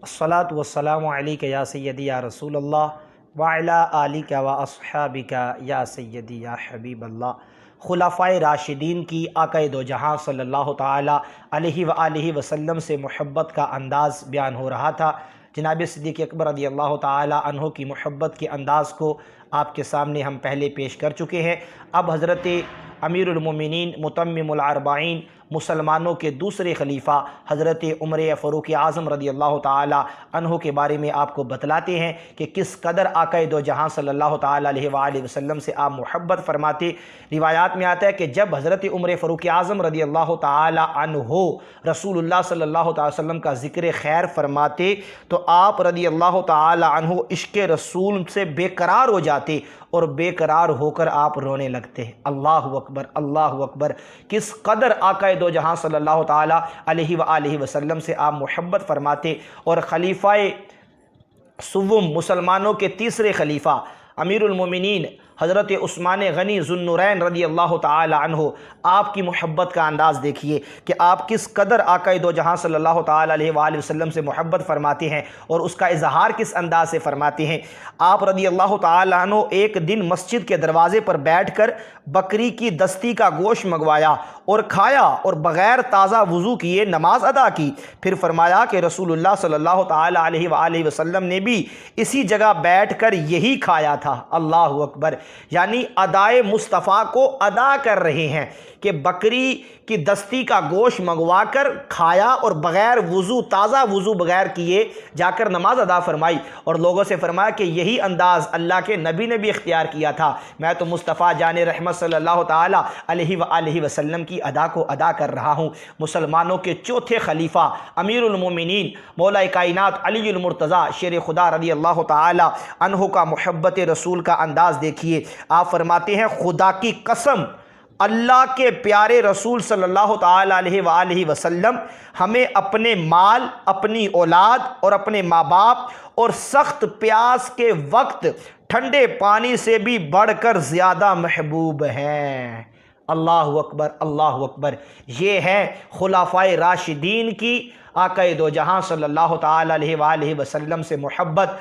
अस्सलातु वस्सलामु अलैका या सय्यदी या रसूल अल्लाह व अला आलिका व अस्हाबिका या सय्यदी या हबीब अल्लाह। खुलाफाए राशिदीन की आक़ाए दो जहां सल्लल्लाहु ताला अलैहि व आलिहि वसल्लम से मोहब्बत का अंदाज़ बयान हो रहा था। जनाब सिद्दीक़ अकबर रज़ियल्लाहु ताला अन्हु की मोहब्बत के अंदाज़ को आपके सामने हम पहले पेश कर चुके हैं। अब हज़रत अमीरुल मोमिनीन मुतम्मिमुल अरबाईन मुसलमानों के दूसरे खलीफा हज़रत उमर फ़ारूक आज़म रज़ियल्लाहु ताला अन्हु के बारे में आपको बतलाते हैं कि किस कदर आक़ाए दो जहां सल्लल्लाहु ताला अलैहि वसल्लम से आप मोहब्बत फरमाते। रिवायात में आता है कि जब हज़रत उमर फ़ारूक आज़म रज़ियल्लाहु ताला अन्हु रसूलुल्लाह सल्लल्लाहु ताला अलैहि वसल्लम का ज़िक्र खैर फरमाते तो आप रज़ियल्लाहु ताला अन्हु इश्क़ रसूल से बेकरार हो जाते और बेकरार होकर आप रोने लगते। अल्लाहु अकबर, अल्लाहु अकबर। किस कदर आक़ाए दो जहां सल्लल्लाहु ताला अलैहि वसल्लम से आप मोहब्बत फरमाते। और खलीफाए सुव्वुम मुसलमानों के तीसरे खलीफा अमीरुल मोमिनीन हज़रत उस्मान गनी ज़ुन्नुरैन रज़ियल्लाहु ताला अन्हु, आपकी मोहब्बत का अंदाज़ देखिए कि आप किस कदर आक़ाए दो जहां सल्लल्लाहु ताला अलैहि वसल्लम से मोहब्बत फरमाते हैं और उसका इजहार किस अंदाज़ से फरमाते हैं। आप रज़ियल्लाहु ताला अन्हु एक दिन मस्जिद के दरवाज़े पर बैठकर बकरी की दस्ती का गोश्त मंगवाया और खाया और बग़ैर ताज़ा वज़ू किए नमाज अदा की। फिर फरमाया कि रसूलुल्लाह सल्लल्लाहु ताला अलैहि वसल्लम ने भी इसी जगह बैठकर यही खाया था। अल्लाहु अकबर। यानी अदाए मुस्तफ़ा को अदा कर रहे हैं कि बकरी की दस्ती का गोश्त मंगवा कर खाया और बग़ैर वज़ू, ताज़ा वज़ू बग़ैर किए जाकर नमाज अदा फरमाई और लोगों से फरमाया कि यही अंदाज़ अल्लाह के नबी ने भी इख्तियार किया था। मैं तो मुस्तफ़ा जाने रहमत सल्लल्लाहु ताला अलैहि वसल्लम की अदा को अदा कर रहा हूँ। मुसलमानों के चौथे खलीफा अमीरुल मोमिनीन मौला कायनात अलीउल मुर्तज़ा शेर खुदा रज़ियल्लाहु ताला अन्हु का मोहब्बत रसूल का अंदाज़ देखिए। आप फरमाते हैं, खुदा की कसम, अल्लाह के प्यारे रसूल सल्लल्लाहु ताला अलैहि वसल्लम हमें अपने माल, अपनी औलाद और अपने माँ बाप और सख्त प्यास के वक्त ठंडे पानी से भी बढ़कर ज़्यादा महबूब हैं। अल्लाहु अकबर, अल्लाहु अकबर। ये है खुलाफाए राशिदीन की आक़ाए दो जहां सल्लल्लाहु ताला अलैहि वसल्लम से मोहब्बत।